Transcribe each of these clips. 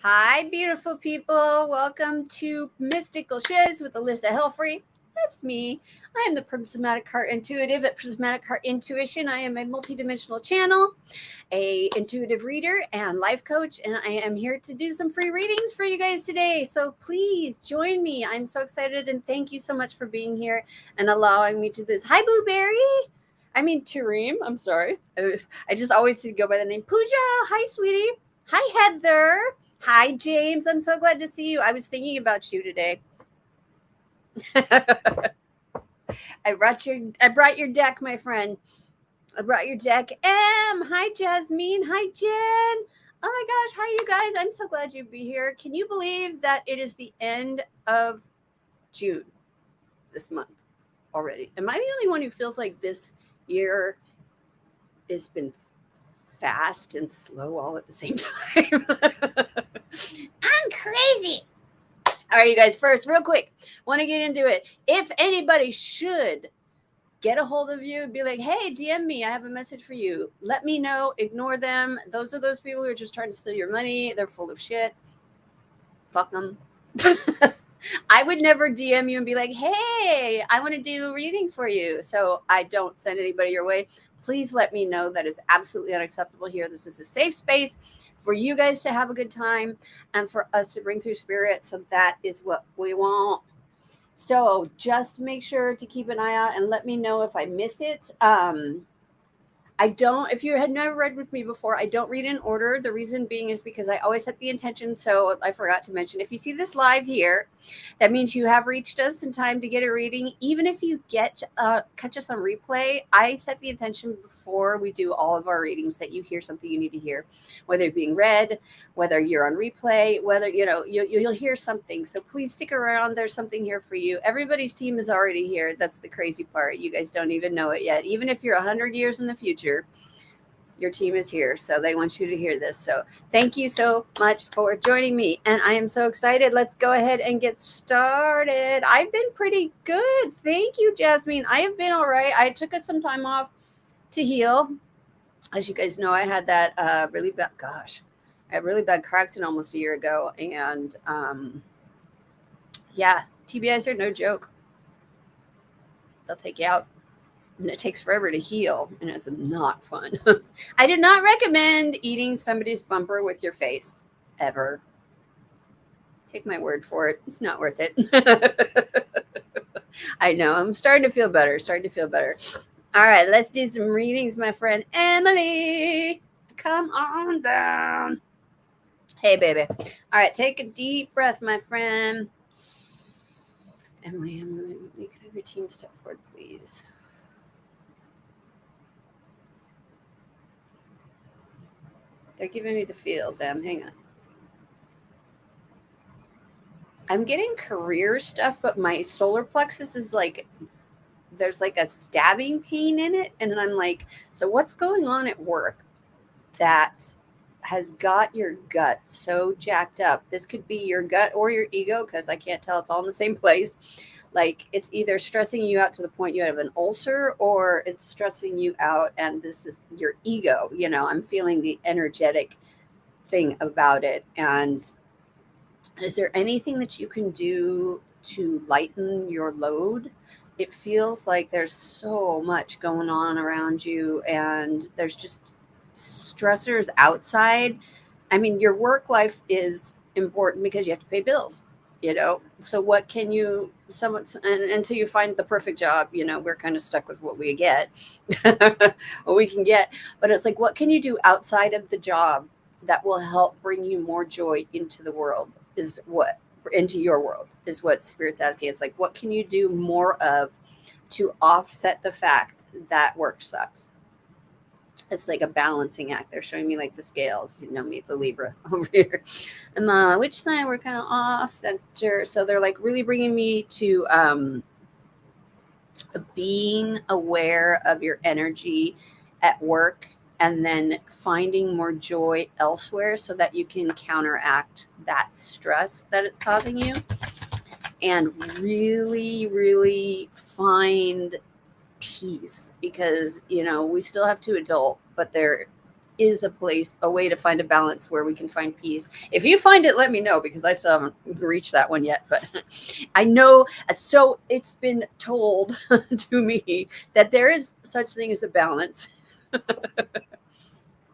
Hi, beautiful people. Welcome to Mystical Shiz with Elissa Helfrey. That's me. I am the Prismatic Heart Intuitive at Prismatic Heart Intuition. I am a multidimensional channel, a intuitive reader, and life coach, and I am here to do some free readings for you guys today. So please join me. I'm so excited, and thank you so much for being here and allowing me to this. Hi, Blueberry. Tareem. I'm sorry. I just always go by the name Pooja. Hi, sweetie. Hi, Heather. Hi, James. I'm so glad to see you. I was thinking about you today. I brought your deck, my friend. I brought your deck. Hi, Jasmine. Hi, Jen. Oh my gosh. Hi, you guys. I'm so glad you'd be here. Can you believe that it is the end of June this month already? Am I the only one who feels like this year has been fast and slow all at the same time? I'm crazy. All right, you guys, first, real quick, want to get into it. If anybody should get a hold of you and be like, hey, DM me, I have a message for you, let me know. Ignore them. Those are those people who are just trying to steal your money. They're full of shit. Fuck them. I would never DM you and be like, hey, I want to do a reading for you. So I don't send anybody your way. Please let me know. That is absolutely unacceptable here. This is a safe space for you guys to have a good time and for us to bring through spirit. So that is what we want. So just make sure to keep an eye out and let me know if I miss it. I don't, if you had never read with me before, I don't read in order. The reason being is because I always set the intention. So I forgot to mention, if you see this live here, that means you have reached us in time to get a reading. Even if you catch us on replay, I set the intention before we do all of our readings that you hear something you need to hear, whether it's being read, whether you're on replay, whether, you'll hear something. So please stick around. There's something here for you. Everybody's team is already here. That's the crazy part. You guys don't even know it yet. Even if you're 100 years in the future, your team is here, so they want you to hear this. So thank you so much for joining me, and I am so excited. Let's go ahead and get started. I've been pretty good. Thank you, Jasmine. I have been all right. I took us some time off to heal. As you guys know, I had that I had really bad car accident almost a year ago, and yeah, TBIs are no joke. They'll take you out. And it takes forever to heal, and it's not fun. I do not recommend eating somebody's bumper with your face, ever. Take my word for it. It's not worth it. I know. I'm starting to feel better. All right, let's do some readings, my friend Emily. Come on down. Hey, baby. All right, take a deep breath, my friend. Emily, could I have your team step forward, please? They're giving me the feels, Em. Hang on. I'm getting career stuff, but my solar plexus is like, there's like a stabbing pain in it. And I'm like, so what's going on at work that has got your gut so jacked up? This could be your gut or your ego, because I can't tell. It's all in the same place. Like, it's either stressing you out to the point you have an ulcer, or it's stressing you out and this is your ego. I'm feeling the energetic thing about it. And is there anything that you can do to lighten your load? It feels like there's so much going on around you, and there's just stressors outside. Your work life is important because you have to pay bills, So what can you, until you find the perfect job, we're kind of stuck with what we get, what we can get. But it's like, what can you do outside of the job that will help bring you more joy into the world? Into your world is what Spirit's asking. It's like, what can you do more of to offset the fact that work sucks? It's like a balancing act. They're showing me like the scales. Me, the Libra over here. And which side we're kind of off center. So they're like really bringing me to being aware of your energy at work, and then finding more joy elsewhere so that you can counteract that stress that it's causing you, and really, really find peace, because, we still have to adult, but is a way to find a balance where we can find peace. If you find it, let me know, because I still haven't reached that one yet. But I know, so it's been told to me that there is such thing as a balance.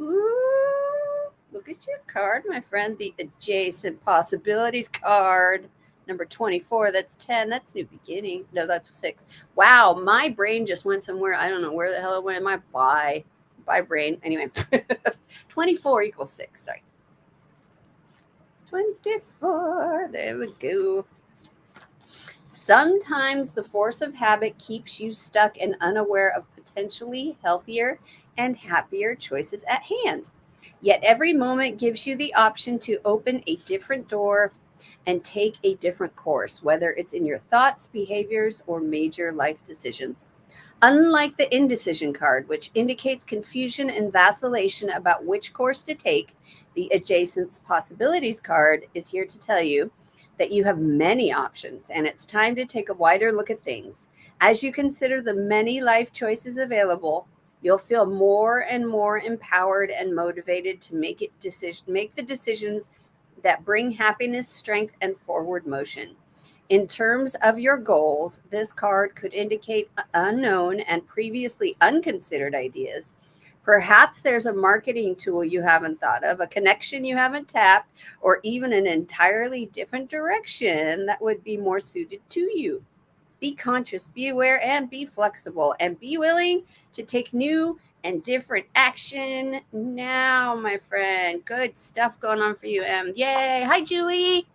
Ooh, look at your card, my friend. The adjacent possibilities card. Number 24. That's 10. That's new beginning. No, that's 6. Wow, my brain just went somewhere. I don't know where the hell it went. My bye brain. Anyway, 24 equals 6. Sorry. 24. There we go. Sometimes the force of habit keeps you stuck and unaware of potentially healthier and happier choices at hand. Yet every moment gives you the option to open a different door and take a different course, whether it's in your thoughts, behaviors, or major life decisions. Unlike the indecision card, which indicates confusion and vacillation about which course to take, the adjacent possibilities card is here to tell you that you have many options and it's time to take a wider look at things. As you consider the many life choices available, you'll feel more and more empowered and motivated to make the decisions that bring happiness, strength, and forward motion. In terms of your goals, this card could indicate unknown and previously unconsidered ideas. Perhaps there's a marketing tool you haven't thought of, a connection you haven't tapped, or even an entirely different direction that would be more suited to you. Be conscious, be aware, and be flexible, and be willing to take new and different action now, my friend. Good stuff going on for you, Em. Yay. Hi, Julie.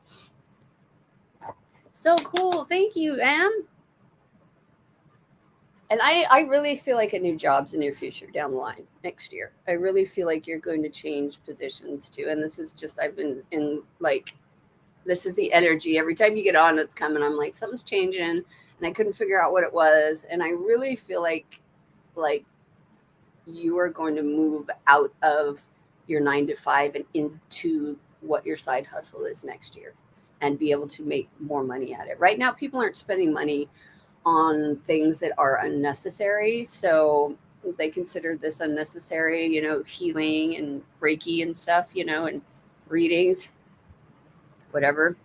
So cool. Thank you, Em. And I really feel like a new job's in your future down the line next year. I really feel like you're going to change positions too. And this is just, I've been in like, this is the energy. Every time you get on, it's coming. I'm like, something's changing. And I couldn't figure out what it was. And I really feel like you are going to move out of your 9 to 5 and into what your side hustle is next year and be able to make more money at it. Right now, people aren't spending money on things that are unnecessary. So they consider this unnecessary, healing and Reiki and stuff, and readings, whatever.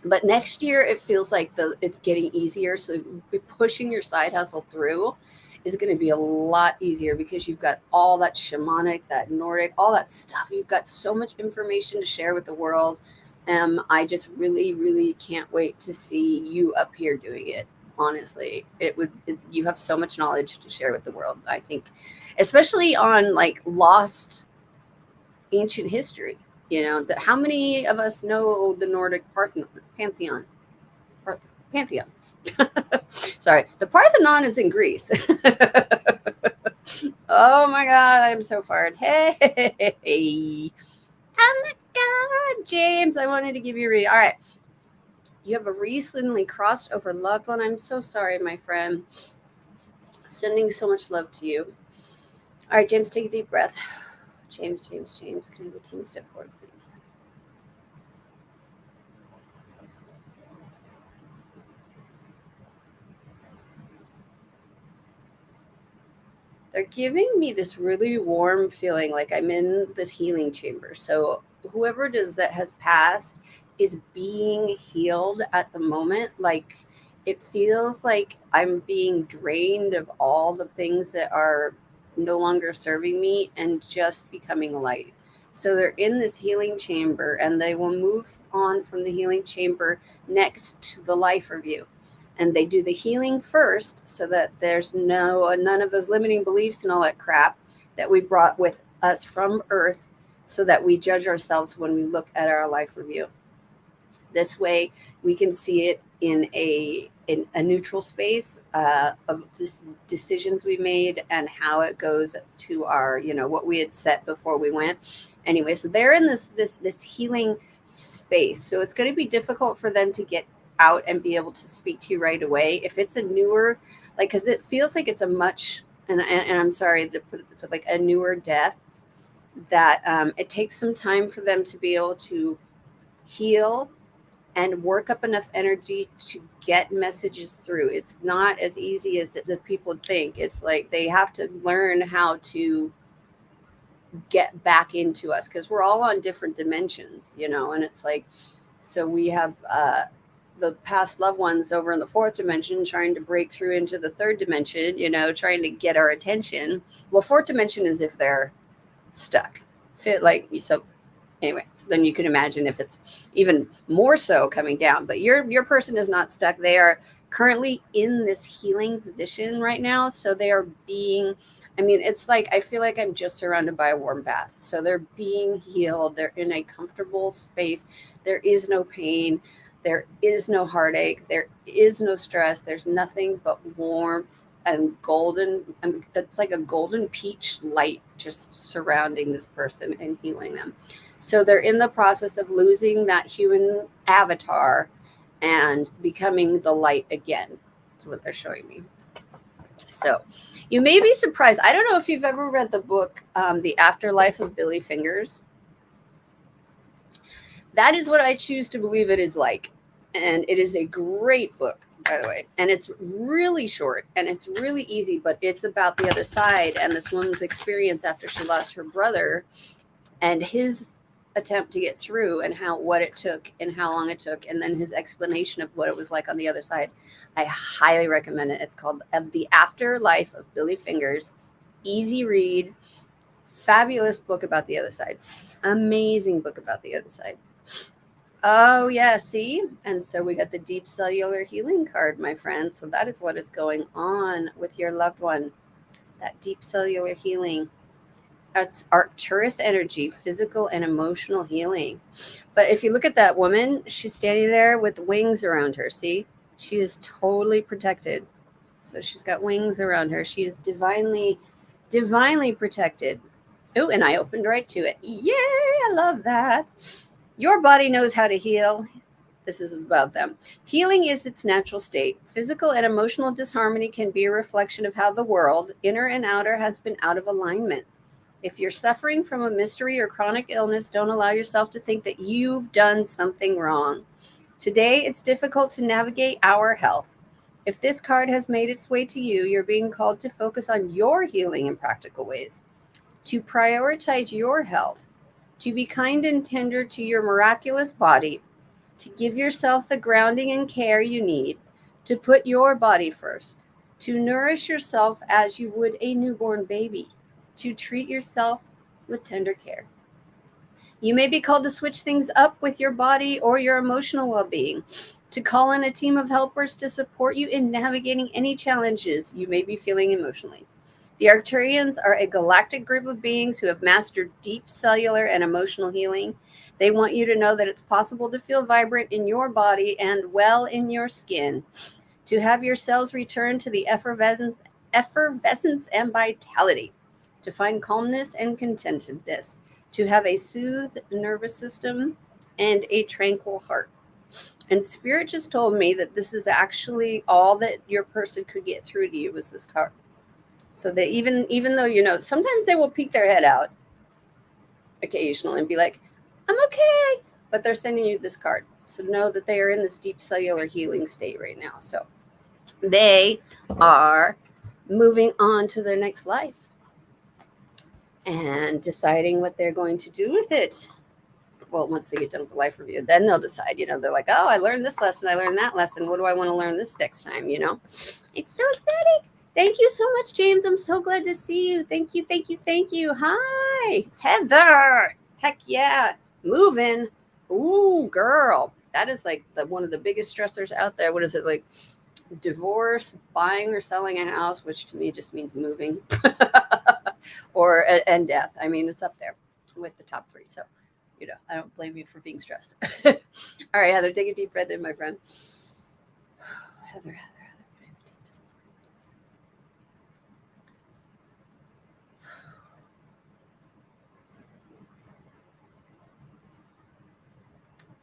But next year, it feels like it's getting easier. So pushing your side hustle through is going to be a lot easier because you've got all that shamanic, that Nordic, all that stuff. You've got so much information to share with the world. I just really, really can't wait to see you up here doing it. Honestly, you have so much knowledge to share with the world. I think, especially on like lost ancient history. How many of us know the Nordic Pantheon? Pantheon. Sorry, the Parthenon is in Greece. Oh my God, I'm so fired. Hey. Oh my God, James, I wanted to give you a read. All right. You have a recently crossed over loved one. I'm so sorry, my friend. Sending so much love to you. All right, James, take a deep breath. James. Can I have a team step forward, please? They're giving me this really warm feeling like I'm in this healing chamber. So whoever it is that has passed is being healed at the moment. Like it feels like I'm being drained of all the things that are no longer serving me and just becoming light. So they're in this healing chamber and they will move on from the healing chamber next to the life review. And they do the healing first so that there's none of those limiting beliefs and all that crap that we brought with us from Earth so that we judge ourselves when we look at our life review. This way we can see it in a neutral space of the decisions we made and how it goes to our, what we had set before we went. Anyway, so they're in this healing space. So it's going to be difficult for them to get out and be able to speak to you right away. If it's a newer, because it feels like it's a much, and I'm sorry to put it this way, like a newer death, that it takes some time for them to be able to heal and work up enough energy to get messages through. It's not as easy as people think. It's like they have to learn how to get back into us, because we're all on different dimensions, and it's like, so we have the past loved ones over in the fourth dimension trying to break through into the third dimension, trying to get our attention. Well, fourth dimension is if they're stuck. So anyway, so then you can imagine if it's even more so coming down. But your person is not stuck. They are currently in this healing position right now. So they are being, it's like I feel like I'm just surrounded by a warm bath. So they're being healed. They're in a comfortable space. There is no pain. There is no heartache. There is no stress. There's nothing but warmth and golden. It's like a golden peach light just surrounding this person and healing them. So they're in the process of losing that human avatar and becoming the light again. That's what they're showing me. So you may be surprised. I don't know if you've ever read the book, The Afterlife of Billy Fingers. That is what I choose to believe it is like. And it is a great book, by the way. And it's really short and it's really easy, but it's about the other side and this woman's experience after she lost her brother and his attempt to get through and what it took and how long it took. And then his explanation of what it was like on the other side. I highly recommend it. It's called The Afterlife of Billy Fingers. Easy read, fabulous book about the other side. Amazing book about the other side. Oh, yeah, see? And so we got the deep cellular healing card, my friend. So that is what is going on with your loved one. That deep cellular healing. That's Arcturus energy, physical and emotional healing. But if you look at that woman, she's standing there with wings around her. See? She is totally protected. So she's got wings around her. She is divinely protected. Oh, and I opened right to it. Yay, I love that. Your body knows how to heal. This is about them. Healing is its natural state. Physical and emotional disharmony can be a reflection of how the world, inner and outer, has been out of alignment. If you're suffering from a mystery or chronic illness, don't allow yourself to think that you've done something wrong. Today, it's difficult to navigate our health. If this card has made its way to you, you're being called to focus on your healing in practical ways, to prioritize your health, to be kind and tender to your miraculous body, to give yourself the grounding and care you need, to put your body first, to nourish yourself as you would a newborn baby, to treat yourself with tender care. You may be called to switch things up with your body or your emotional well-being, to call in a team of helpers to support you in navigating any challenges you may be feeling emotionally. The Arcturians are a galactic group of beings who have mastered deep cellular and emotional healing. They want you to know that it's possible to feel vibrant in your body and well in your skin, to have your cells return to the effervescence and vitality, to find calmness and contentedness, to have a soothed nervous system and a tranquil heart. And Spirit just told me that this is actually all that your person could get through to you was this card. So that even though, sometimes they will peek their head out occasionally and be like, I'm okay. But they're sending you this card. So know that they are in this deep cellular healing state right now. So they are moving on to their next life and deciding what they're going to do with it. Well, once they get done with the life review, then they'll decide, they're like, oh, I learned this lesson. I learned that lesson. What do I want to learn this next time? It's so exciting. Thank you so much, James. I'm so glad to see you. Thank you. Thank you. Thank you. Hi, Heather. Heck yeah. Moving. Ooh, girl. That is like one of the biggest stressors out there. What is it, like divorce, buying or selling a house, which to me just means moving, and death. It's up there with the top three. So, I don't blame you for being stressed. All right, Heather, take a deep breath in, my friend. Heather.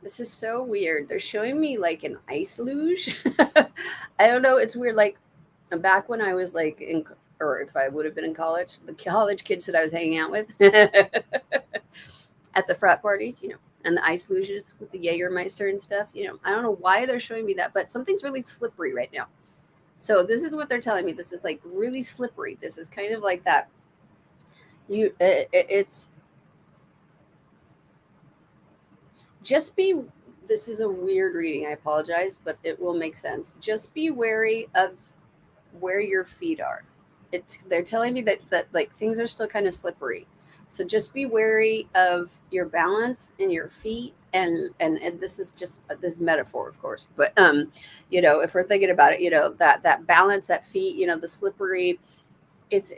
This is so weird. They're showing me like an ice luge. I don't know. It's weird. Like back when I was like or if I would have been in college, the college kids that I was hanging out with at the frat parties, and the ice luges with the Jägermeister and stuff, I don't know why they're showing me that, but something's really slippery right now. So this is what they're telling me. This is like really slippery. This is kind of like that. It's just be, this is a weird reading, I apologize, but it will make sense. Just be wary of where your feet are. They're telling me that like things are still kind of slippery. So just be wary of your balance and your feet, and this is just this metaphor, of course, but if we're thinking about it, that balance, that feet, the slippery, it's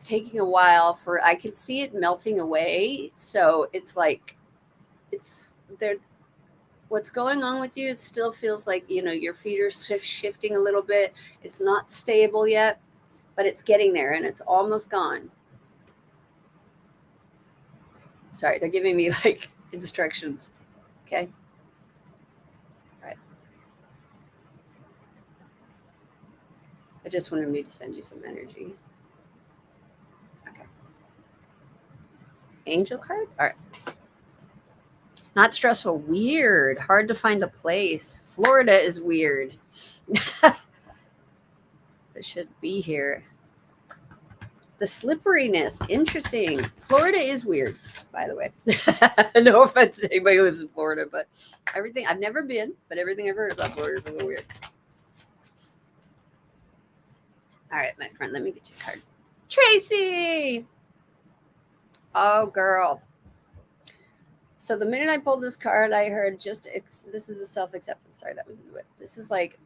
taking a while for, I can see it melting away. So it's like, it's there, what's going on with you, it still feels like, your feet are shifting a little bit. It's not stable yet, but it's getting there and it's almost gone. Sorry, they're giving me like instructions. Okay. All right. I just wanted me to send you some energy. Okay. Angel card? All right. Not stressful. Weird. Hard to find a place. Florida is weird. It should be here. The slipperiness. Interesting. Florida is weird, by the way. No offense to anybody who lives in Florida, but everything, I've never been, but everything I've heard about Florida is a little weird. All right, my friend, let me get you a card. Tracy. Oh, girl. So the minute I pulled this card, I heard this is a self-acceptance. Sorry, that was the way. This is like,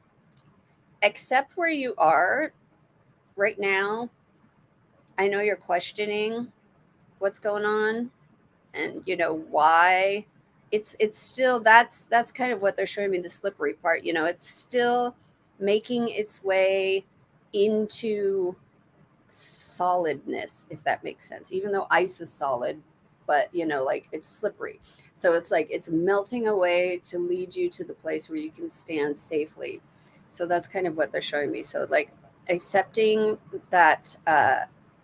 accept where you are right now. I know you're questioning what's going on and why. It's still, that's kind of what they're showing me, the slippery part. It's still making its way into solidness, if that makes sense, even though ice is solid, but like it's slippery. So it's like it's melting away to lead you to the place where you can stand safely. So that's kind of what they're showing me. So like accepting that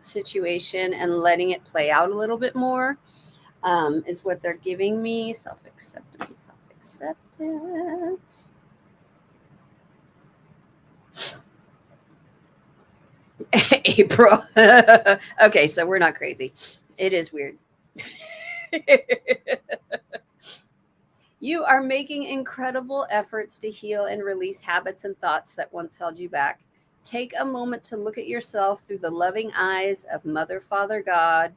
situation and letting it play out a little bit more is what they're giving me. Self-acceptance. April. Okay, so we're not crazy. It is weird. You are making incredible efforts to heal and release habits and thoughts that once held you back. Take a moment to look at yourself through the loving eyes of Mother, Father, God,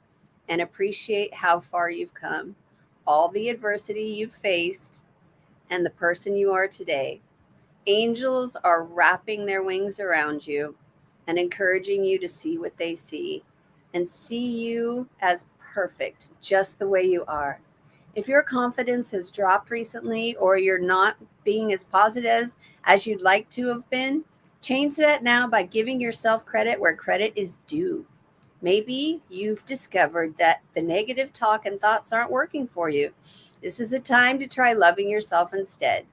and appreciate how far you've come, all the adversity you've faced, and the person you are today. Angels are wrapping their wings around you and encouraging you to see what they see and see you as perfect, just the way you are. If your confidence has dropped recently or you're not being as positive as you'd like to have been, change that now by giving yourself credit where credit is due. Maybe you've discovered that the negative talk and thoughts aren't working for you. This is the time to try loving yourself instead.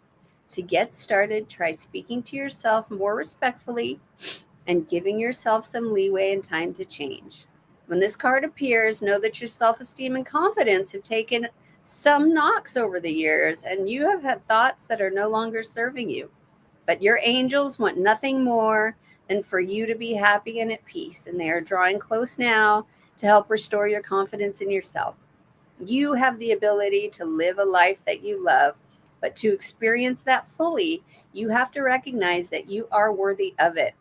To get started, try speaking to yourself more respectfully and giving yourself some leeway and time to change. When this card appears, know that your self-esteem and confidence have taken some knocks over the years, and you have had thoughts that are no longer serving you. But your angels want nothing more than for you to be happy and at peace, and they are drawing close now to help restore your confidence in yourself. You have the ability to live a life that you love, but to experience that fully, you have to recognize that you are worthy of it.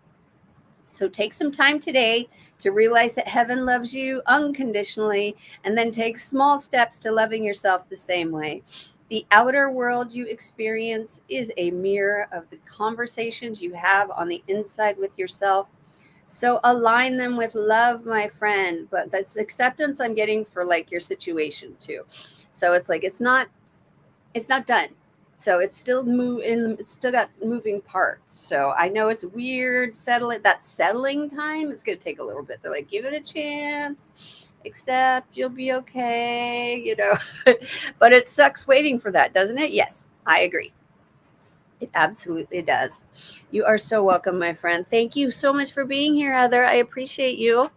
So take some time today to realize that heaven loves you unconditionally, and then take small steps to loving yourself the same way. The outer world you experience is a mirror of the conversations you have on the inside with yourself. So align them with love, my friend. But that's acceptance I'm getting for like your situation too. So it's like it's not done. So it's still it's still got moving parts. So I know it's weird settling time. It's gonna take a little bit. They're like, give it a chance, accept, you'll be okay, But it sucks waiting for that, doesn't it? Yes, I agree. It absolutely does. You are so welcome, my friend. Thank you so much for being here, Heather. I appreciate you.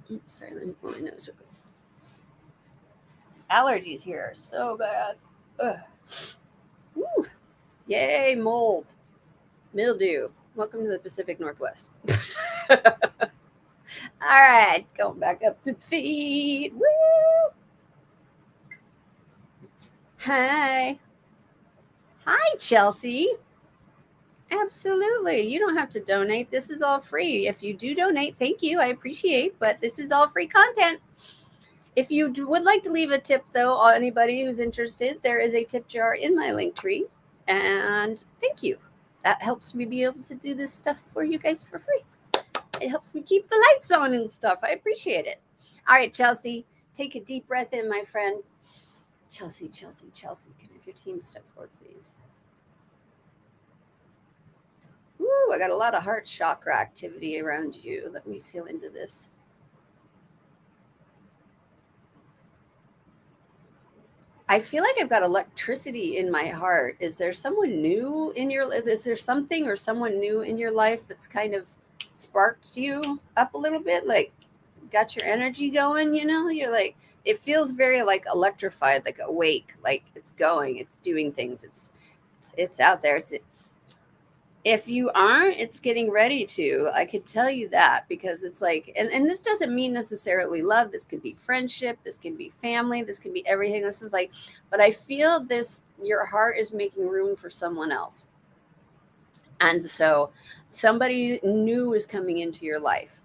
Oops, sorry, let me pull my nose. Allergies here are so bad. Ugh. Woo. Yay, mold, mildew. Welcome to the Pacific Northwest. All right, going back up the feed. Woo! Hi. Hi, Chelsea. Absolutely. You don't have to donate. This is all free. If you do donate, thank you. I appreciate, but this is all free content. If you would like to leave a tip, though, on anybody who's interested, there is a tip jar in my link tree. And thank you. That helps me be able to do this stuff for you guys for free. It helps me keep the lights on and stuff. I appreciate it. All right, Chelsea, take a deep breath in, my friend. Chelsea, Chelsea, Chelsea. Can I have your team step forward, please? Ooh, I got a lot of heart chakra activity around you. Let me feel into this. I feel like I've got electricity in my heart. Is there someone new in your life? Is there something or someone new in your life that's kind of sparked you up a little bit? Like got your energy going, you know? You're like, it feels very like electrified, like awake, like it's going, it's doing things, it's out there. It's if you aren't, it's getting ready to. I could tell you that because it's like, and this doesn't mean necessarily love. This can be friendship. This can be family. This can be everything. This is like, but I feel this, your heart is making room for someone else. And so somebody new is coming into your life.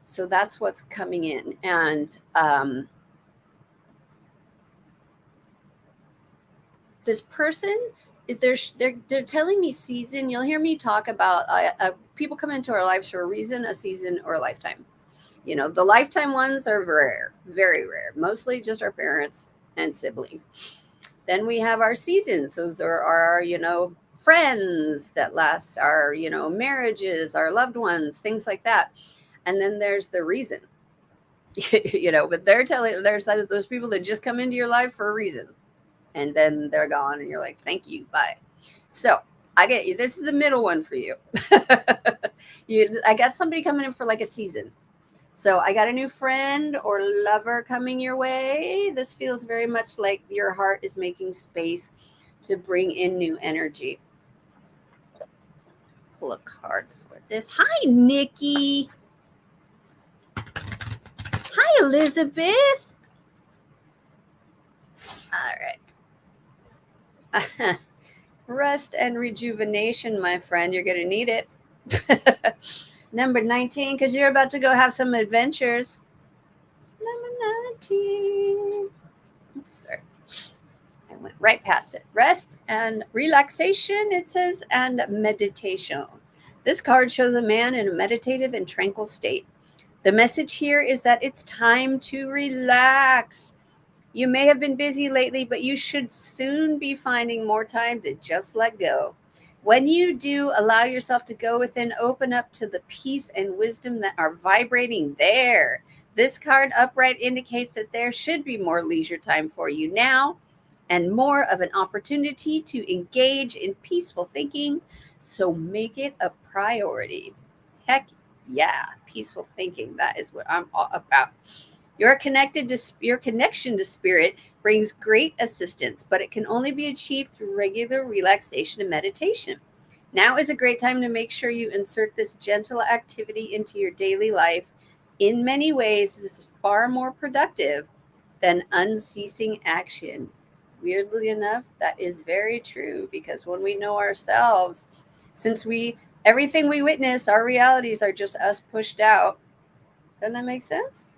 So that's what's coming in. And this person, they're telling me season. You'll hear me talk about people come into our lives for a reason, a season, or a lifetime. You know, the lifetime ones are rare, very rare, mostly just our parents and siblings. Then we have our seasons. Those are our, you know, friends that last, our, you know, marriages, our loved ones, things like that. And then there's the reason, you know, but they're telling, there's those people that just come into your life for a reason and then they're gone and you're like, thank you, bye. So I get you. This is the middle one for you. I got somebody coming in for like a season. So I got a new friend or lover coming your way. This feels very much like your heart is making space to bring in new energy. Pull a card for this. Hi, Nikki. Hi, Elizabeth. All right. Rest and rejuvenation, my friend. You're going to need it. Number 19, because you're about to go have some adventures. Number 19. Oops, sorry. I went right past it. Rest and relaxation, it says, and meditation. This card shows a man in a meditative and tranquil state. The message here is that it's time to relax. You may have been busy lately, but you should soon be finding more time to just let go. When you do, allow yourself to go within, open up to the peace and wisdom that are vibrating there. This card upright indicates that there should be more leisure time for you now and more of an opportunity to engage in peaceful thinking. So make it a priority. Heck yeah, peaceful thinking. That is what I'm all about. Your connection to spirit brings great assistance, but it can only be achieved through regular relaxation and meditation. Now is a great time to make sure you insert this gentle activity into your daily life. In many ways, this is far more productive than unceasing action. Weirdly enough, that is very true because when we know ourselves, since everything we witness, our realities are just us pushed out. Doesn't that make sense?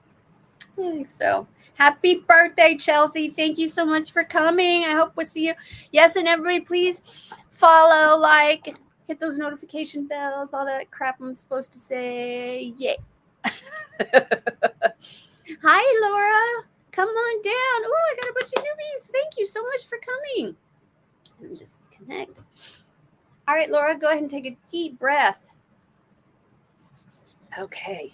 I think so. Happy birthday, Chelsea. Thank you so much for coming. I hope we'll see you. Yes, and everybody, please follow, like, hit those notification bells, all that crap I'm supposed to say. Yay. Hi, Laura. Come on down. Oh, I got a bunch of newbies. Thank you so much for coming. Let me just connect. All right, Laura, go ahead and take a deep breath. Okay.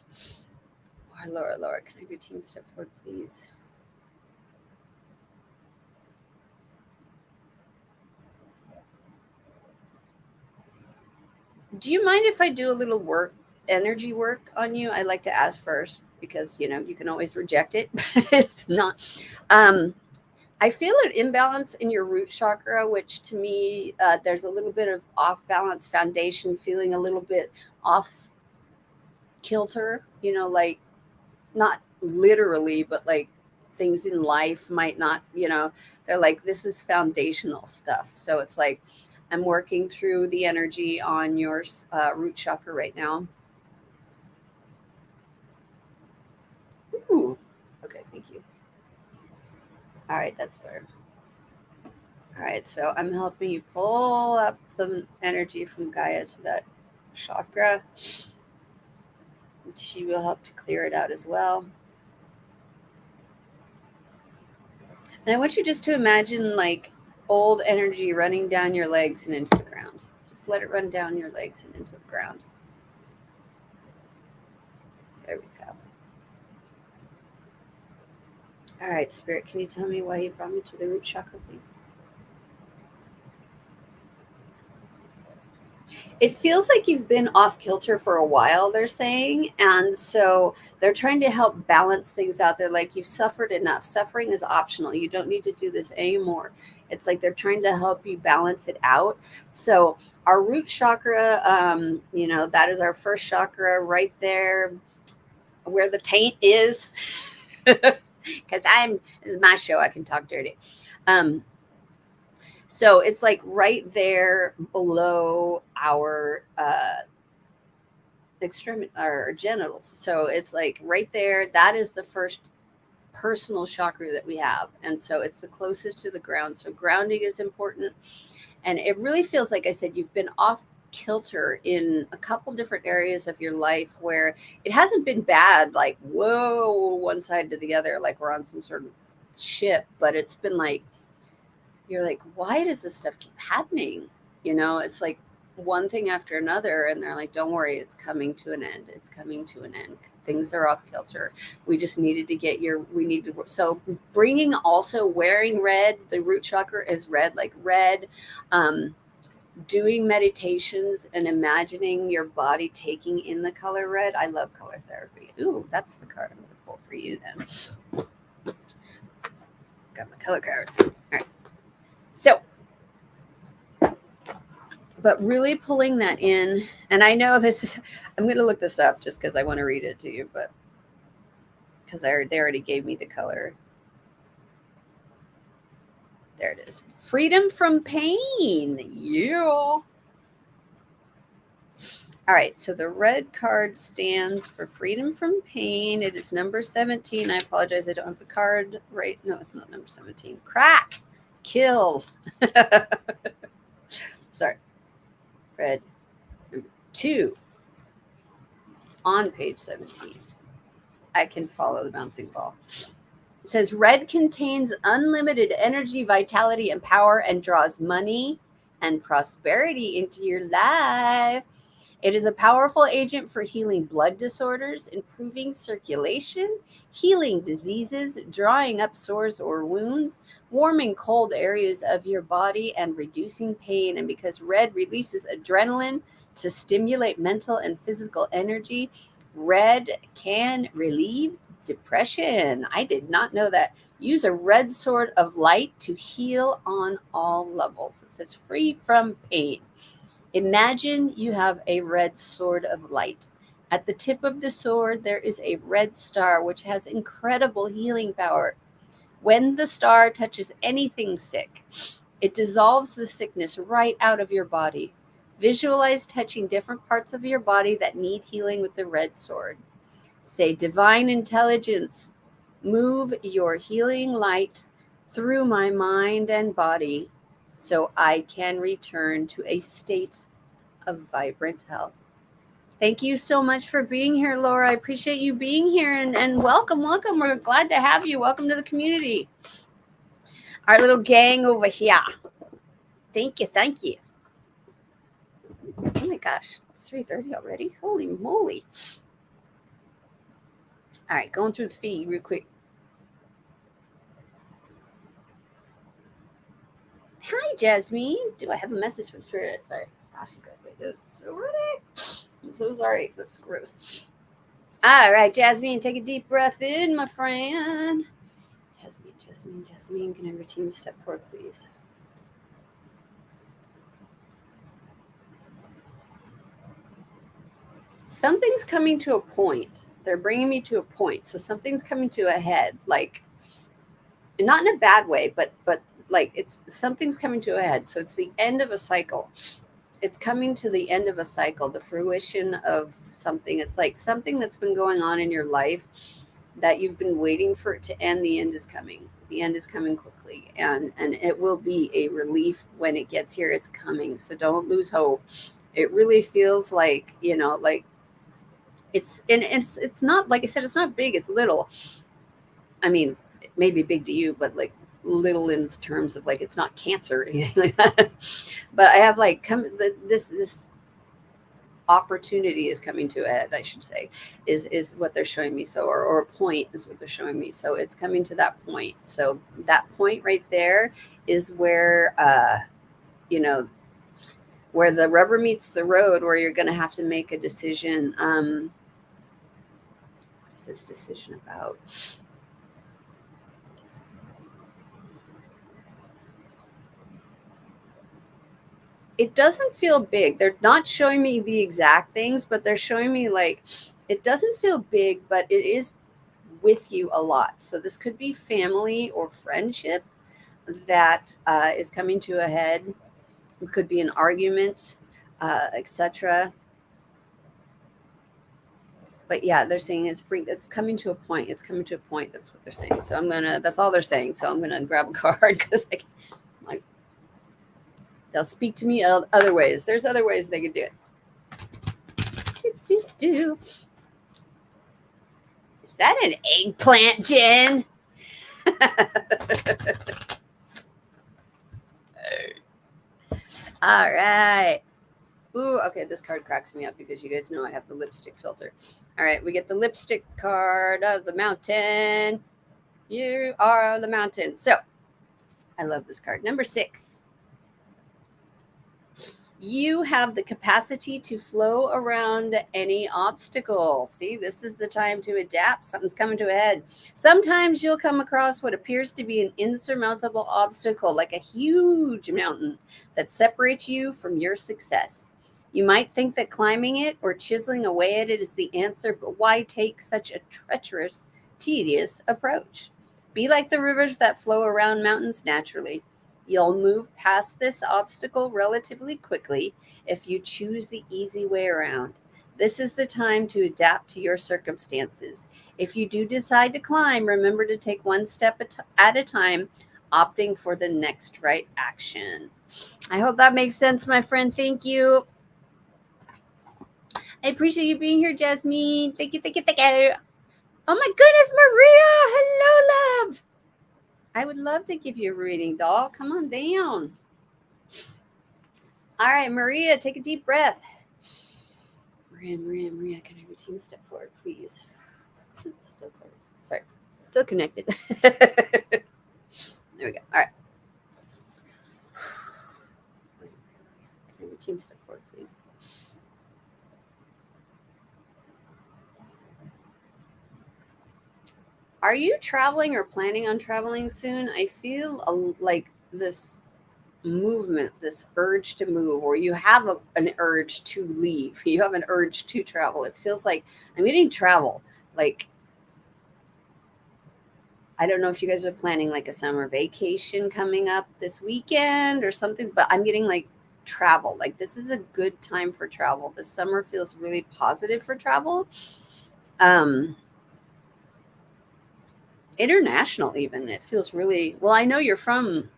Laura, can I have your team step forward, please? Do you mind if I do a little energy work on you? I like to ask first because, you know, you can always reject it. It's not. I feel an imbalance in your root chakra, which to me, there's a little bit of off balance foundation, feeling a little bit off kilter, you know, like not literally, but like things in life might not, you know, they're like, this is foundational stuff. So it's like, I'm working through the energy on your root chakra right now. Ooh, okay, thank you. All right, that's better. All right, so I'm helping you pull up the energy from Gaia to that chakra. She will help to clear it out as well. And I want you just to imagine like old energy running down your legs and into the ground. Just let it run down your legs and into the ground. There we go. All right, Spirit, can you tell me why you brought me to the root chakra, please? It feels like you've been off kilter for a while, they're saying. And so they're trying to help balance things out. They're like, you've suffered enough. Suffering is optional. You don't need to do this anymore. It's like they're trying to help you balance it out. So our root chakra, you know, that is our first chakra right there where the taint is. Because this is my show. I can talk dirty. So it's like right there below our extremity or genitals. So it's like right there. That is the first personal chakra that we have. And so it's the closest to the ground. So grounding is important. And it really feels like I said, you've been off kilter in a couple different areas of your life where it hasn't been bad, like, whoa, one side to the other, like we're on some sort of ship, but it's been like, you're like, why does this stuff keep happening? You know, it's like one thing after another. And they're like, don't worry, it's coming to an end. It's coming to an end. Things are off kilter. We just needed to get we need to, so bringing also wearing red, the root chakra is red, like red, doing meditations and imagining your body taking in the color red. I love color therapy. Ooh, that's the card I'm going to pull for you then. Got my color cards. All right. So, but really pulling that in, and I know this is, I'm going to look this up just because I want to read it to you, but because they already gave me the color. There it is. Freedom from pain. Yeah. All right. So the red card stands for freedom from pain. It is number 17. I apologize. I don't have the card right. No, it's not number 17. Crack. Kills. Sorry. Red. Number 2. On page 17. I can follow the bouncing ball. It says red contains unlimited energy, vitality, and power and draws money and prosperity into your life. It is a powerful agent for healing blood disorders, improving circulation, healing diseases, drying up sores or wounds, warming cold areas of your body, and reducing pain. And because red releases adrenaline to stimulate mental and physical energy, red can relieve depression. I did not know that. Use a red sword of light to heal on all levels. It says free from pain. Imagine you have a red sword of light. At the tip of the sword, there is a red star which has incredible healing power. When the star touches anything sick, it dissolves the sickness right out of your body. Visualize touching different parts of your body that need healing with the red sword. Say, divine intelligence, move your healing light through my mind and body so I can return to a state of vibrant health. Thank you so much for being here, Laura. I appreciate you being here and welcome. We're glad to have you. Welcome to the community. Our little gang over here. Thank you. Oh my gosh, it's 3:30 already. Holy moly. All right, going through the feed real quick. Hi, Jasmine. Do I have a message from Spirit? Sorry. Gosh, you guys made this so ready. I'm so sorry. That's gross. All right, Jasmine, take a deep breath in, my friend. Jasmine, can I have your team step forward, please? something's coming to a point. They're bringing me to a point. So something's coming to a head, like not in a bad way, but like it's something's coming to a head. So it's the end of a cycle. It's coming to the end of a cycle, the fruition of something. It's like something that's been going on in your life that you've been waiting for it to end. The end is coming. The end is coming quickly, and it will be a relief when it gets here. It's coming. So don't lose hope. It really feels like, like it's not, like I said, it's not big, it's little. I mean, it may be big to you, but like little in terms of like it's not cancer or anything like that. But I have like this opportunity is coming to a head, I should say, is what they're showing me. So or a point is what they're showing me. So it's coming to that point. So that point right there is where where the rubber meets the road, where you're going to have to make a decision. What is this decision about? It doesn't feel big. They're not showing me the exact things, but they're showing me like it doesn't feel big, but it is with you a lot. So this could be family or friendship that is coming to a head. It could be an argument, etc. But yeah, they're saying it's coming to a point. It's coming to a point. That's what they're saying. So that's all they're saying. So I'm gonna grab a card because like they'll speak to me other ways. There's other ways they could do it. Is that an eggplant, Jen? All right. Ooh, okay, this card cracks me up because you guys know I have the lipstick filter. All right, we get the lipstick card of the mountain. You are the mountain. So I love this card. Number 6. You have the capacity to flow around any obstacle. See, this is the time to adapt. Something's coming to a head. Sometimes you'll come across what appears to be an insurmountable obstacle, like a huge mountain that separates you from your success. You might think that climbing it or chiseling away at it is the answer, but why take such a treacherous, tedious approach? Be like the rivers that flow around mountains naturally. You'll move past this obstacle relatively quickly if you choose the easy way around. This is the time to adapt to your circumstances. If you do decide to climb, remember to take one step at a time, opting for the next right action. I hope that makes sense, my friend. Thank you. I appreciate you being here, Jasmine. Thank you, thank you, thank you. Oh my goodness, Maria. Hello, love. I would love to give you a reading, doll. Come on down. All right, Maria, take a deep breath. Maria, can I have your team step forward, please? Still connected. There we go. All right. Can I have your team step forward, please? Are you traveling or planning on traveling soon? I feel like this movement, this urge to move, or you have an urge to leave. You have an urge to travel. It feels like I'm getting travel. Like, I don't know if you guys are planning like a summer vacation coming up this weekend or something, but I'm getting like travel. Like, this is a good time for travel. This summer feels really positive for travel. International even. It feels really well. I know you're from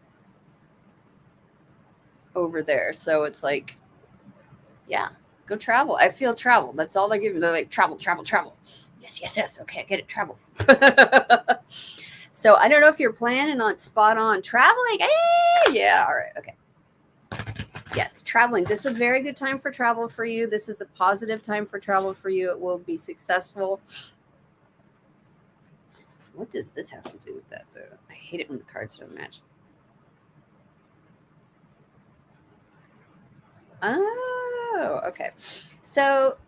over there, so it's like, yeah, go travel. I feel travel. That's all they give me. They're like, travel. Yes. Okay, I get it. Travel. So I don't know if you're planning on spot on traveling. Yeah, all right, okay. Yes, traveling. This is a very good time for travel for you. This is a positive time for travel for you. It will be successful. What does this have to do with that, though? I hate it when the cards don't match. Oh, okay. So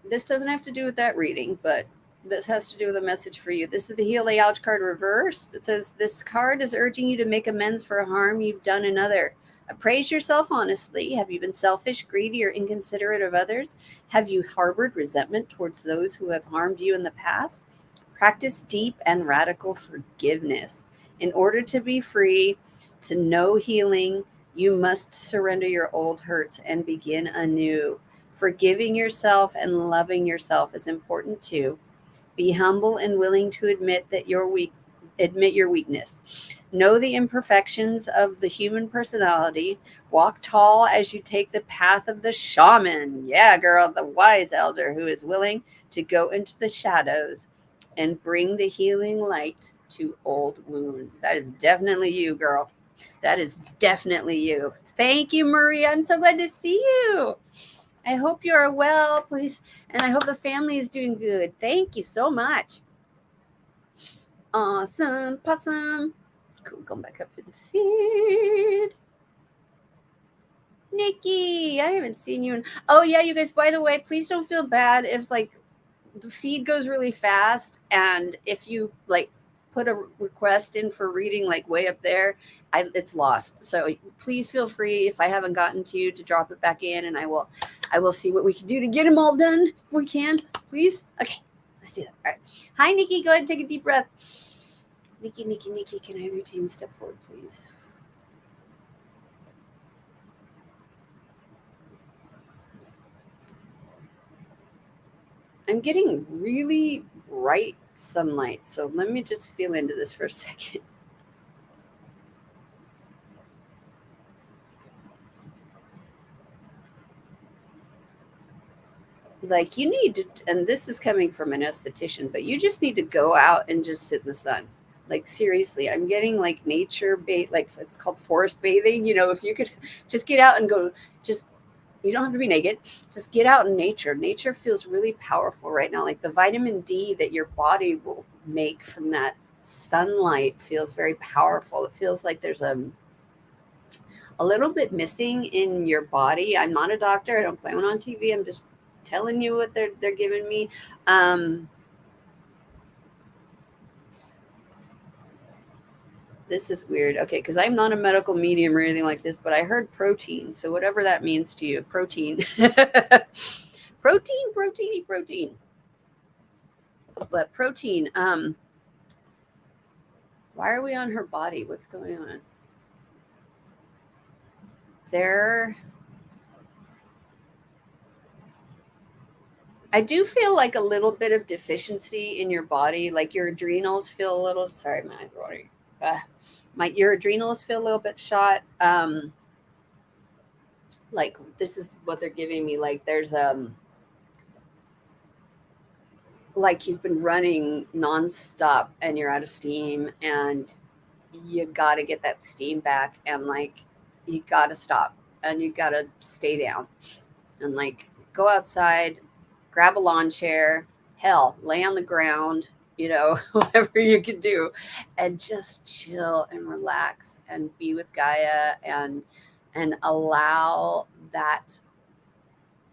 this doesn't have to do with that reading, but this has to do with a message for you. This is the Heal Ouch card reversed. It says, this card is urging you to make amends for harm you've done another. Praise yourself honestly. Have you been selfish, greedy, or inconsiderate of others? Have you harbored resentment towards those who have harmed you in the past? Practice deep and radical forgiveness. In order to be free, to know healing, you must surrender your old hurts and begin anew. Forgiving yourself and loving yourself is important too. Be humble and willing to admit that you're weak. Admit your weakness. Know the imperfections of the human personality. Walk tall as you take the path of the shaman. Yeah, girl, the wise elder who is willing to go into the shadows and bring the healing light to old wounds. That is definitely you, girl. That is definitely you. Thank you, Maria. I'm so glad to see you. I hope you are well, please. And I hope the family is doing good. Thank you so much. Awesome, possum. Cool, going back up to the feed. Nikki, I haven't seen you in. Oh, yeah, you guys, by the way, please don't feel bad if, like, the feed goes really fast. And if you, like, put a request in for reading, like, way up there, it's lost. So please feel free, if I haven't gotten to you, to drop it back in, and I will see what we can do to get them all done if we can. Please. Okay, let's do that. All right. Hi, Nikki. Go ahead and take a deep breath. Nikki, can I have your team step forward, please? I'm getting really bright sunlight, so let me just feel into this for a second. Like, you need to, and this is coming from an esthetician, but you just need to go out and just sit in the sun. Like, seriously, I'm getting like nature like it's called forest bathing. If you could just get out and go, just, you don't have to be naked, just get out in nature. Nature feels really powerful right now. Like, the vitamin D that your body will make from that sunlight feels very powerful. It feels like there's a little bit missing in your body. I'm not a doctor. I don't play one on TV. I'm just telling you what they're giving me. This is weird. Okay, because I'm not a medical medium or anything like this, but I heard protein. So whatever that means to you, protein. protein. But protein, why are we on her body? What's going on? I do feel like a little bit of deficiency in your body. Like, your adrenals feel a little, sorry, my eyes are watering. Your adrenals feel a little bit shot. Like, this is what they're giving me. Like, there's like, you've been running nonstop and you're out of steam, and you got to get that steam back, and like, you got to stop and you got to stay down and like go outside, grab a lawn chair, hell, lay on the ground, whatever you can do, and just chill and relax and be with Gaia, and allow that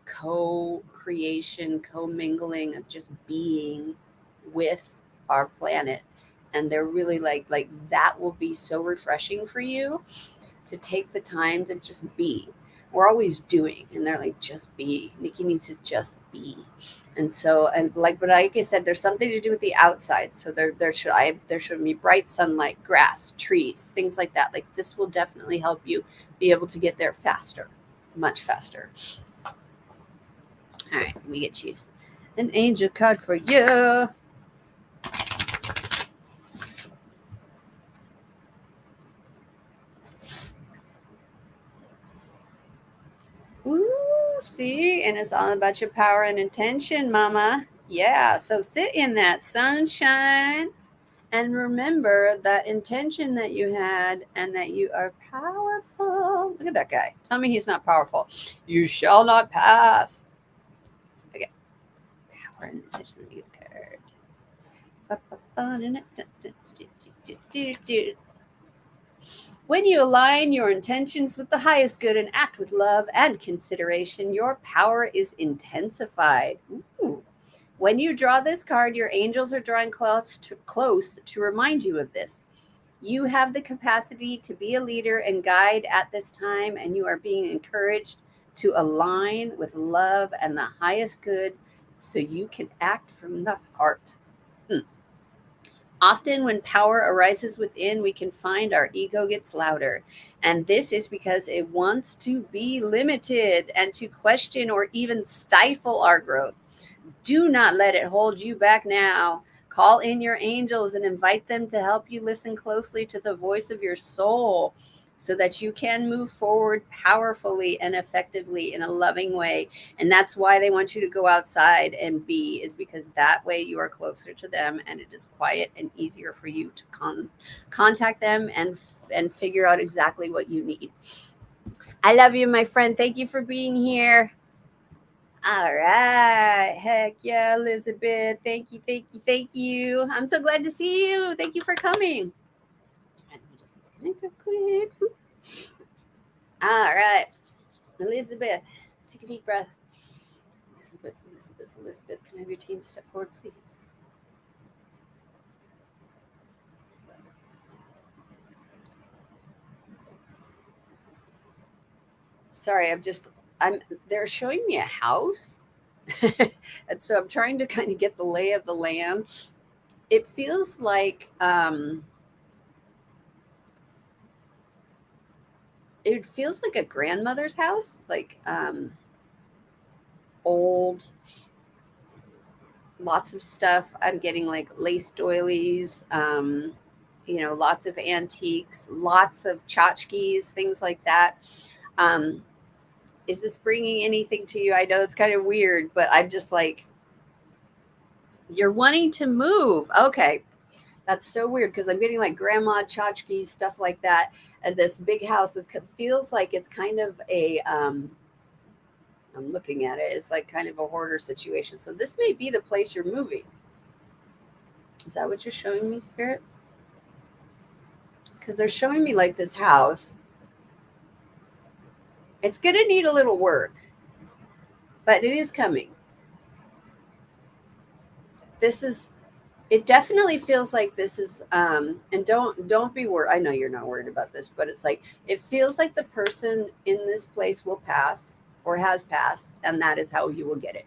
co-creation, co-mingling of just being with our planet. And they're really like that will be so refreshing for you, to take the time to just be. We're always doing, and they're like, just be. Nikki needs to just be. And so, but like I said, there's something to do with the outside. So there should be bright sunlight, grass, trees, things like that. Like, this will definitely help you be able to get there faster, much faster. All right, let me get you an angel card for you. Ooh, see, and it's all about your power and intention, mama. Yeah, so sit in that sunshine and remember that intention that you had, and that you are powerful. Look at that guy. Tell me he's not powerful. You shall not pass. Okay. Power and intention. Let me get a card. When you align your intentions with the highest good and act with love and consideration, your power is intensified. Ooh. When you draw this card, your angels are drawing close to remind you of this. You have the capacity to be a leader and guide at this time, and you are being encouraged to align with love and the highest good so you can act from the heart. Hmm. Often, when power arises within, we can find our ego gets louder. And this is because it wants to be limited and to question or even stifle our growth. Do not let it hold you back now. Call in your angels and invite them to help you listen closely to the voice of your soul so that you can move forward powerfully and effectively in a loving way. And that's why they want you to go outside and be, is because that way you are closer to them and it is quiet and easier for you to contact them and figure out exactly what you need. I love you, my friend. Thank you for being here. All right. Heck yeah, Elizabeth. Thank you, thank you, thank you. I'm so glad to see you. Thank you for coming. Let me just disconnect real quick. All right. Elizabeth, take a deep breath. Elizabeth, can I have your team step forward, please? Sorry, they're showing me a house. And so I'm trying to kind of get the lay of the land. It feels like a grandmother's house, like old, lots of stuff. I'm getting like lace doilies, lots of antiques, lots of tchotchkes, things like that. Um, is this bringing anything to you? I know it's kind of weird, but I'm just like, you're wanting to move. Okay. That's so weird because I'm getting like grandma tchotchkes, stuff like that. And this big house feels like it's kind of I'm looking at it. It's like kind of a hoarder situation. So this may be the place you're moving. Is that what you're showing me, Spirit? Because they're showing me like this house. It's going to need a little work, but it is coming. It definitely feels like this is and don't be worried. I know you're not worried about this, but it's like it feels like the person in this place will pass or has passed, and that is how you will get it.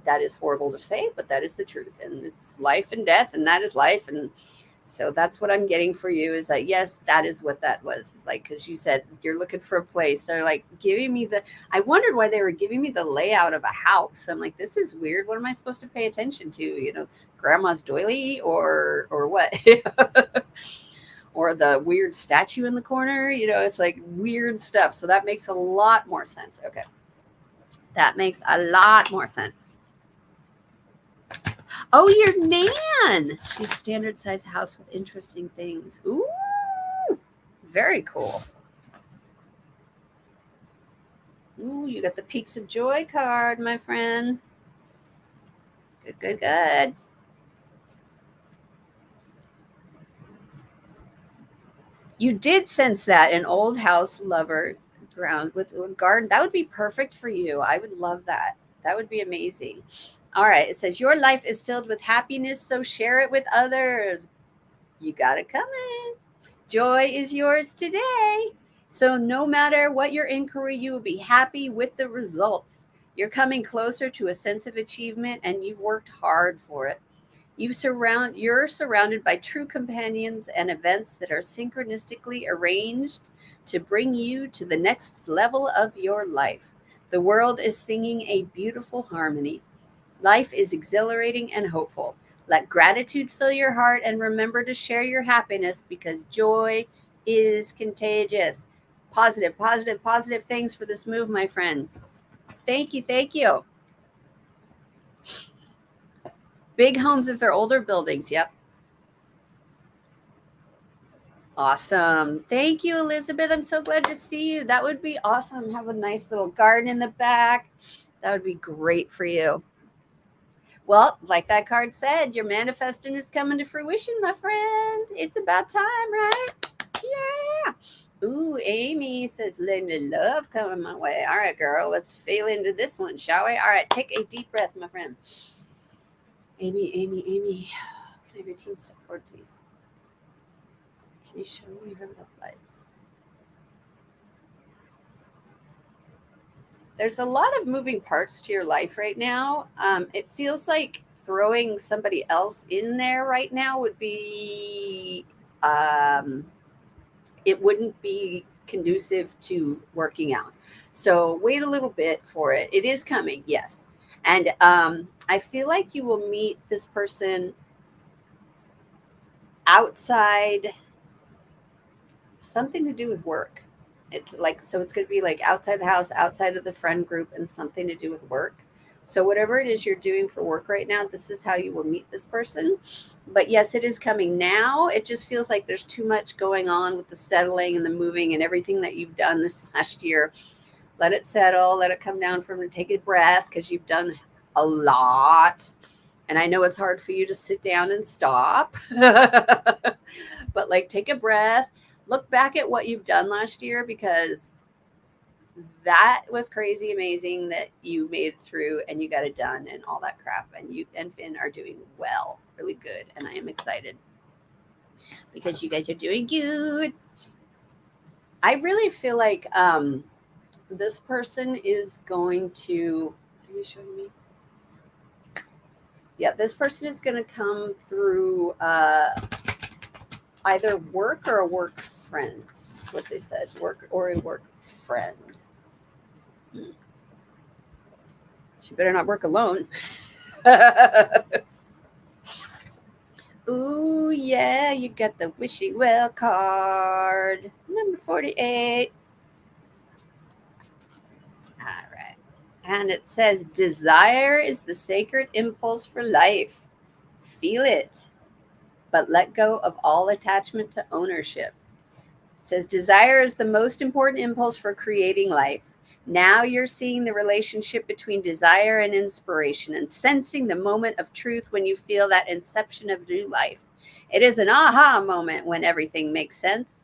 That is horrible to say, but that is the truth, and it's life and death, and that is life. And so that's what I'm getting for you, is that yes, that is what that was. It's like, because you said you're looking for a place, they're like giving me I wondered why they were giving me the layout of a house. I'm like, this is weird. What am I supposed to pay attention to? Grandma's doily or what? Or the weird statue in the corner. It's like weird stuff. So that makes a lot more sense. Okay, that makes a lot more sense. Oh, your Nan. She's standard size house with interesting things. Ooh, very cool. Ooh, you got the Peaks of Joy card, my friend. Good, good, good. You did sense that an old house lover ground with a garden. That would be perfect for you. I would love that. That would be amazing. All right. It says, your life is filled with happiness, so share it with others. You got it coming. Joy is yours today. So no matter what your inquiry, you will be happy with the results. You're coming closer to a sense of achievement, and you've worked hard for it. You're surrounded by true companions and events that are synchronistically arranged to bring you to the next level of your life. The world is singing a beautiful harmony. Life is exhilarating and hopeful. Let gratitude fill your heart, and remember to share your happiness, because joy is contagious. Positive, positive, positive things for this move, my friend. Thank you. Thank you. Big homes if they're older buildings. Yep. Awesome. Thank you, Elizabeth. I'm so glad to see you. That would be awesome. Have a nice little garden in the back. That would be great for you. Well, like that card said, your manifesting is coming to fruition, my friend. It's about time, right? Yeah. Ooh, Amy says, Linda, love coming my way. All right, girl, let's feel into this one, shall we? All right, take a deep breath, my friend. Amy. Can I have your team step forward, please? Can you show me her love life? There's a lot of moving parts to your life right now. It feels like throwing somebody else in there right now would be, um, it wouldn't be conducive to working out. So wait a little bit for it. It is coming, yes. And I feel like you will meet this person outside, something to do with work. It's like, so it's going to be like outside the house, outside of the friend group, and something to do with work. So whatever it is you're doing for work right now, this is how you will meet this person. But yes, it is coming now. It just feels like there's too much going on with the settling and the moving and everything that you've done this last year. Let it settle, let it come down from and take a breath, because you've done a lot. And I know it's hard for you to sit down and stop. But like, take a breath, look back at what you've done last year, because that was crazy amazing that you made it through and you got it done and all that crap. And you and Finn are doing well, really good. And I am excited because you guys are doing good. I really feel like this person is going to. Are you showing me? Yeah, this person is going to come through either work or a work friend. That's what they said, work or a work friend. She better not work alone. Ooh, yeah, you got the wishing well card. Number 48. All right. And it says, desire is the sacred impulse for life. Feel it, but let go of all attachment to ownership. It says, desire is the most important impulse for creating life. Now you're seeing the relationship between desire and inspiration and sensing the moment of truth when you feel that inception of new life. It is an aha moment when everything makes sense.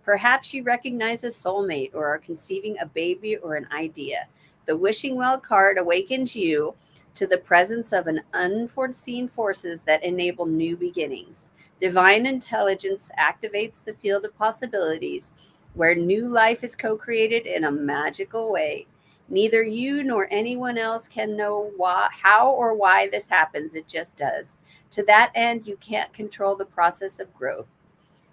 Perhaps you recognize a soulmate or are conceiving a baby or an idea. The wishing well card awakens you to the presence of an unforeseen forces that enable new beginnings. Divine intelligence activates the field of possibilities where new life is co created in a magical way. Neither you nor anyone else can know why, how or why this happens. It just does. To that end, you can't control the process of growth.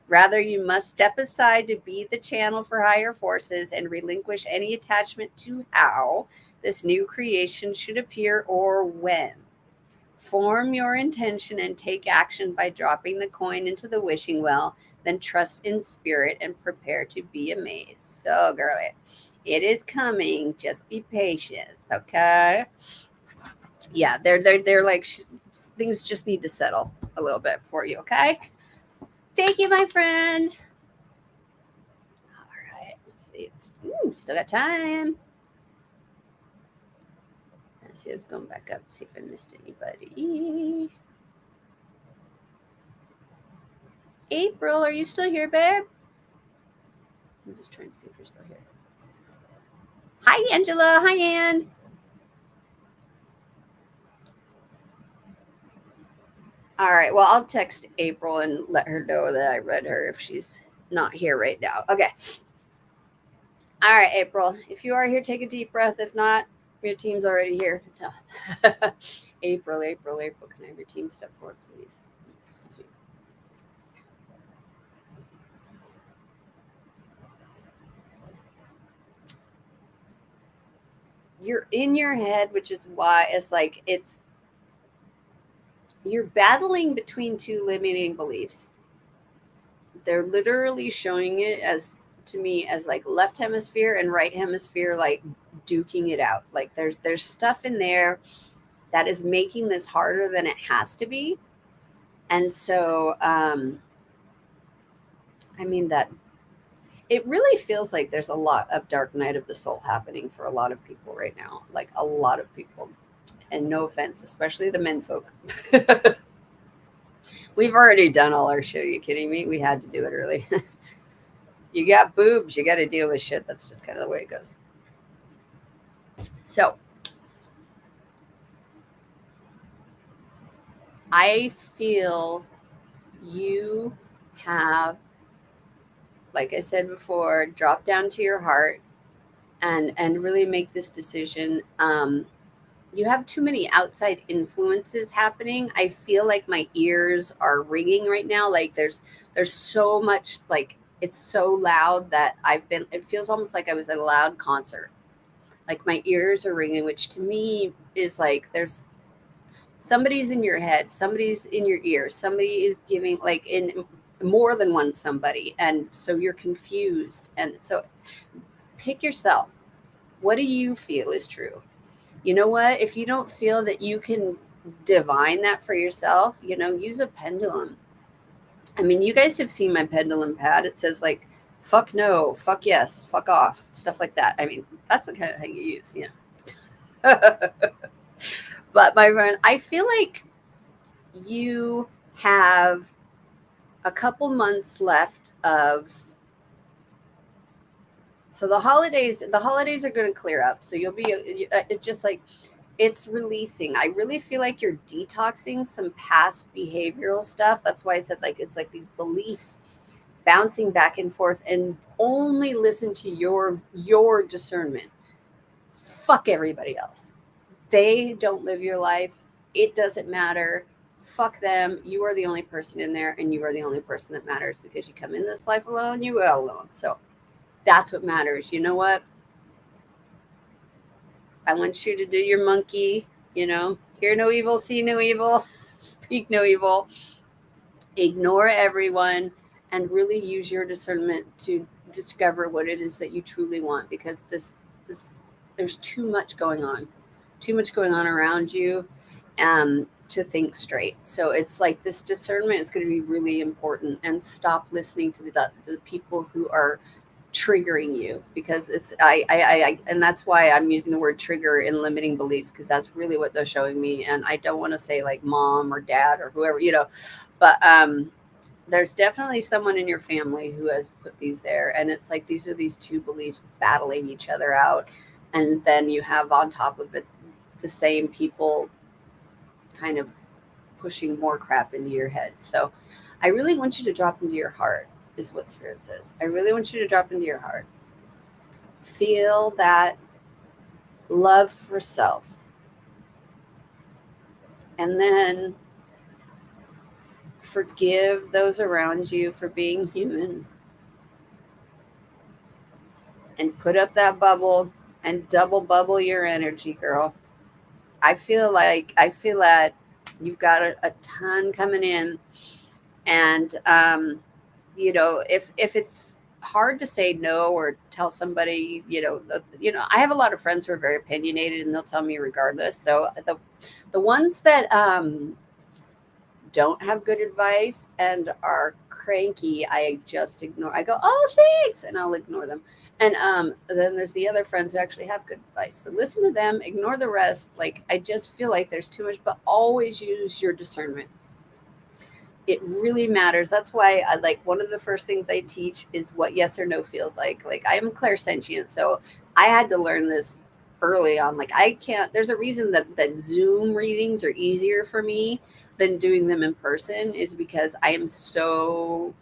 Rather, you must step aside to be the channel for higher forces and relinquish any attachment to how this new creation should appear or when. Form your intention and take action by dropping the coin into the wishing well, then trust in spirit and prepare to be amazed. So, girly, it is coming. Just be patient, okay? Yeah, they're like things just need to settle a little bit for you, okay? Thank you, my friend. All right, let's see. Still got time. Let's see. Let's go back up. See if I missed anybody. April, are you still here, babe? I'm just trying to see if you're still here. Hi, Angela. Hi, Ann. All right. Well, I'll text April and let her know that I read her if she's not here right now. Okay. All right, April. If you are here, take a deep breath. If not, your team's already here. April. Can I have your team step forward, please? Excuse me. You're in your head, which is why it's like you're battling between two limiting beliefs. They're literally showing it as to me as like left hemisphere and right hemisphere like duking it out. Like there's stuff in there that is making this harder than it has to be. And so I mean that it really feels like there's a lot of dark night of the soul happening for a lot of people right now. Like a lot of people. And no offense, especially the men folk. We've already done all our shit. Are you kidding me? We had to do it early. You got boobs, you got to deal with shit. That's just kind of the way it goes. So I feel you have like I said before, drop down to your heart and really make this decision. You have too many outside influences happening. I feel like my ears are ringing right now. Like there's so much, like it's so loud that it feels almost like I was at a loud concert. Like my ears are ringing, which to me is like there's somebody's in your head, somebody's in your ear, somebody is giving, like, in more than one somebody, and so you're confused. And so pick yourself. What do you feel is true? You know what? If you don't feel that you can divine that for yourself, use a pendulum. I mean, you guys have seen my pendulum pad. It says like fuck no, fuck yes, fuck off, stuff like that. I mean, that's the kind of thing you use, But my friend, I feel like you have a couple months left of, so the holidays are going to clear up, so you'll be it's just like it's releasing. I really feel like you're detoxing some past behavioral stuff. That's why I said, like, it's like these beliefs bouncing back and forth, and only listen to your discernment. Fuck everybody else. They don't live your life. It doesn't matter. Fuck them. You are the only person in there, and you are the only person that matters, because you come in this life alone, you go alone. So that's what matters. You know what? I want you to do your monkey, hear no evil, see no evil, speak no evil, ignore everyone, and really use your discernment to discover what it is that you truly want, because this there's too much going on around you, to think straight. So it's like this discernment is going to be really important, and stop listening to the people who are triggering you, because it's I and that's why I'm using the word trigger in limiting beliefs, because that's really what they're showing me. And I don't want to say like mom or dad or whoever, but there's definitely someone in your family who has put these there, and it's like these are these two beliefs battling each other out. And then you have on top of it the same people kind of pushing more crap into your head. So I really want you to drop into your heart, is what Spirit says. I really want you to drop into your heart. Feel that love for self. And then forgive those around you for being human. And put up that bubble and double bubble your energy, girl. I feel that you've got a ton coming in. And if it's hard to say no or tell somebody, I have a lot of friends who are very opinionated, and they'll tell me regardless. So the ones that don't have good advice and are cranky, I just ignore. I go, oh, thanks, and I'll ignore them. And then there's the other friends who actually have good advice. So listen to them, ignore the rest. Like, I just feel like there's too much, but always use your discernment. It really matters. That's why I like, one of the first things I teach is what yes or no feels like. Like, I am clairsentient, so I had to learn this early on. Like, I can't. There's a reason that Zoom readings are easier for me than doing them in person, is because I am so,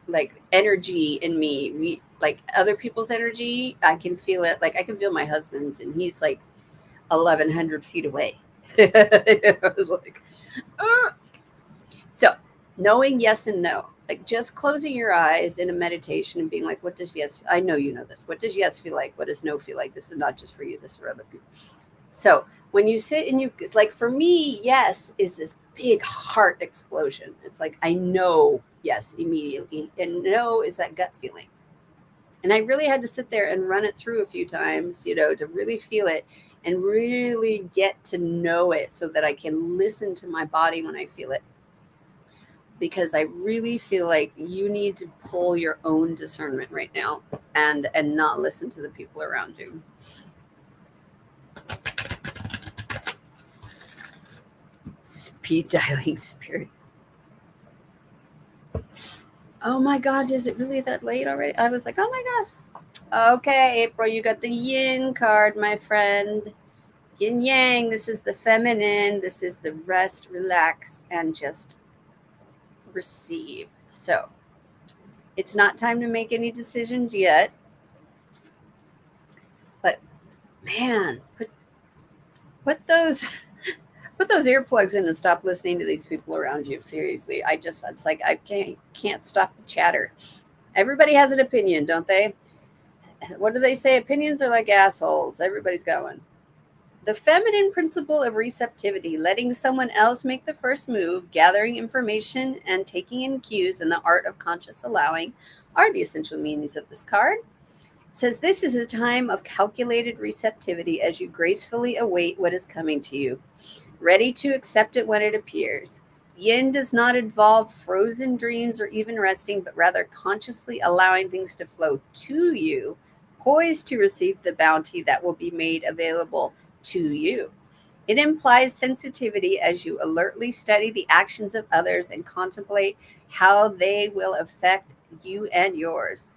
like, energy in me. We like other people's energy. I can feel it. Like, I can feel my husband's, and he's like 1,100 feet away. Like, so knowing yes and no, like just closing your eyes in a meditation and being like, what does yes, I know you know this. What does yes feel like? What does no feel like? This is not just for you, this is for other people. So when you sit and it's like, for me, yes is this big heart explosion. It's like, I know yes immediately. And no is that gut feeling. And I really had to sit there and run it through a few times, to really feel it and really get to know it, so that I can listen to my body when I feel it. Because I really feel like you need to pull your own discernment right now, and not listen to the people around you. Speed dialing, Spirit. Oh my God, is it really that late already? I was like, oh my gosh. Okay, April, you got the yin card, my friend. Yin yang, this is the feminine. This is the rest, relax, and just receive. So It's not time to make any decisions yet. But man, put those put those earplugs in and stop listening to these people around you. Seriously, it's like I can't stop the chatter. Everybody has an opinion, don't they? What do they say? Opinions are like assholes. Everybody's got one. The feminine principle of receptivity, letting someone else make the first move, gathering information, and taking in cues, and the art of conscious allowing are the essential meanings of this card. It says this is a time of calculated receptivity as you gracefully await what is coming to you, ready to accept it when it appears. Yin does not involve frozen dreams or even resting, but rather consciously allowing things to flow to you, poised to receive the bounty that will be made available to you. It implies sensitivity as you alertly study the actions of others and contemplate how they will affect you and yours.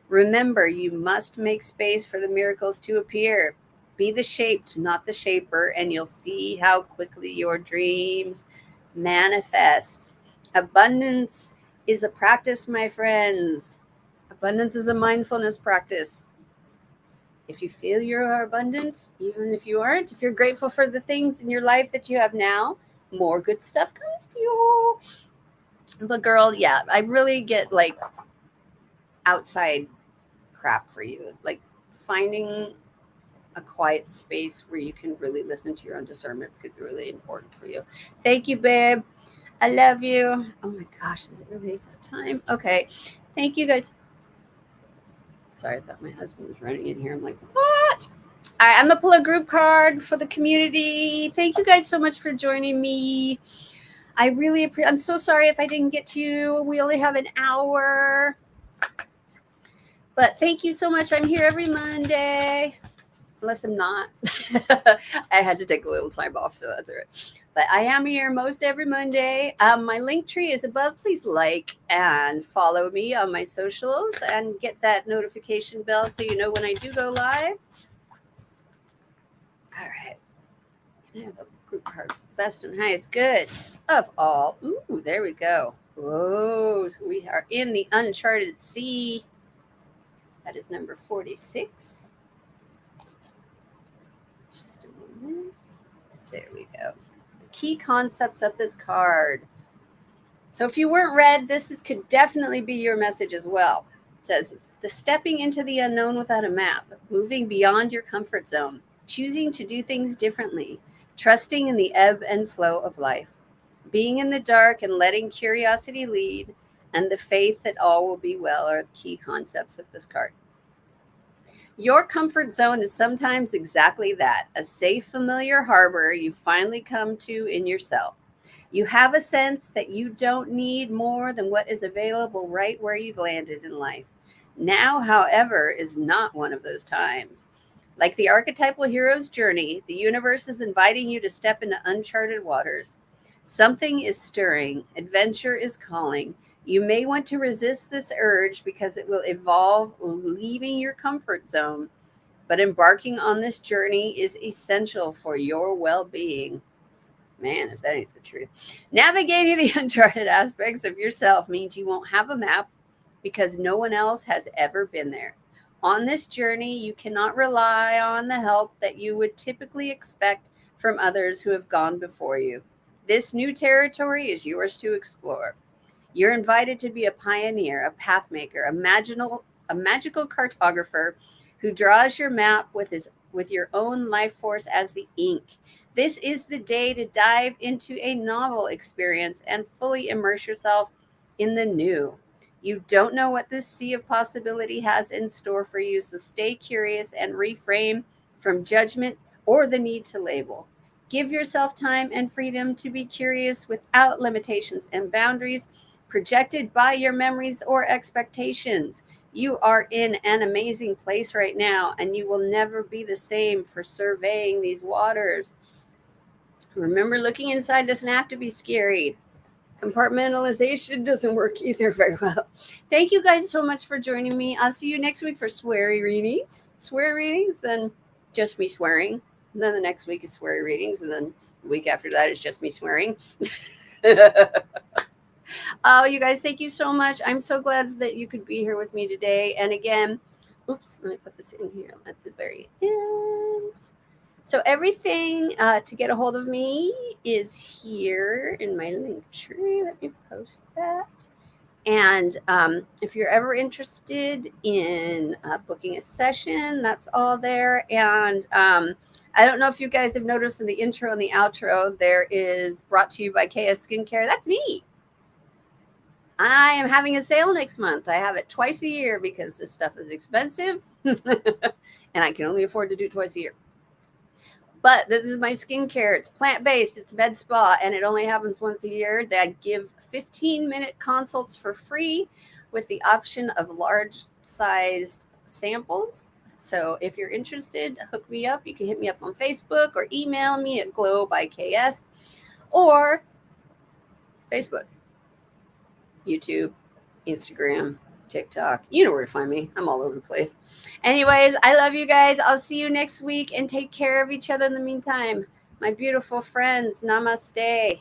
Remember, you must make space for the miracles to appear. Be the shaped, not the shaper, and you'll see how quickly your dreams manifest. Abundance is a practice, my friends. Abundance is a mindfulness practice. If you feel you're abundant, even if you aren't, if you're grateful for the things in your life that you have now, more good stuff comes to you. But girl, yeah, I really get like outside crap for you. Like finding a quiet space where you can really listen to your own discernments could be really important for you. Thank you, babe. I love you. Oh my gosh, is it really that time? Okay. Thank you guys. Sorry, I thought my husband was running in here. I'm like, what? All right, I'm gonna pull a group card for the community. Thank you guys so much for joining me. I really appreciate. I'm so sorry if I didn't get to you. We only have an hour, but thank you so much. I'm here every Monday, unless I'm not. I had to take a little time off, so that's all right. But I am here most every Monday. My link tree is above. Please like and follow me on my socials and get that notification bell so you know when I do go live. All right. Can I have a group card for best and highest good of all? Ooh, there we go. Whoa, we are in the uncharted sea. That is number 46. Just a moment. There we go. Key concepts of this card. So if you weren't read, could definitely be your message as well. It says, the stepping into the unknown without a map, moving beyond your comfort zone, choosing to do things differently, trusting in the ebb and flow of life, being in the dark and letting curiosity lead, and the faith that all will be well are the key concepts of this card. Your comfort zone is sometimes exactly that, a safe, familiar harbor you finally come to in yourself. You have a sense that you don't need more than what is available right where you've landed in life. Now, however, is not one of those times. Like the archetypal hero's journey, the universe is inviting you to step into uncharted waters. Something is stirring, adventure is calling. You may want to resist this urge because it will involve leaving your comfort zone, but embarking on this journey is essential for your well-being. Man, if that ain't the truth. Navigating the uncharted aspects of yourself means you won't have a map because no one else has ever been there. On this journey, you cannot rely on the help that you would typically expect from others who have gone before you. This new territory is yours to explore. You're invited to be a pioneer, a path maker, a magical cartographer who draws your map with your own life force as the ink. This is the day to dive into a novel experience and fully immerse yourself in the new. You don't know what this sea of possibility has in store for you, so stay curious and refrain from judgment or the need to label. Give yourself time and freedom to be curious without limitations and boundaries projected by your memories or expectations. You are in an amazing place right now, and you will never be the same for surveying these waters. Remember, looking inside doesn't have to be scary. Compartmentalization doesn't work either very well. Thank you guys so much for joining me. I'll see you next week for sweary readings. Swear readings, then just me swearing. And then the next week is sweary readings, and then the week after that is just me swearing. Oh, you guys, thank you so much. I'm so glad that you could be here with me today. And again, oops, let me put this in here at the very end. So everything to get a hold of me is here in my link tree. Let me post that. And if you're ever interested in booking a session, that's all there. And I don't know if you guys have noticed in the intro and the outro, there is brought to you by KS Skincare. That's me. I am having a sale next month. I have it twice a year because this stuff is expensive and I can only afford to do twice a year. But this is my skincare. It's plant-based, it's med spa, and it only happens once a year. They give 15-minute consults for free with the option of large-sized samples. So if you're interested, hook me up. You can hit me up on Facebook or email me at glowbyks or Facebook, YouTube, Instagram, TikTok. You know where to find me. I'm all over the place. Anyways, I love you guys. I'll see you next week and take care of each other in the meantime. My beautiful friends, namaste.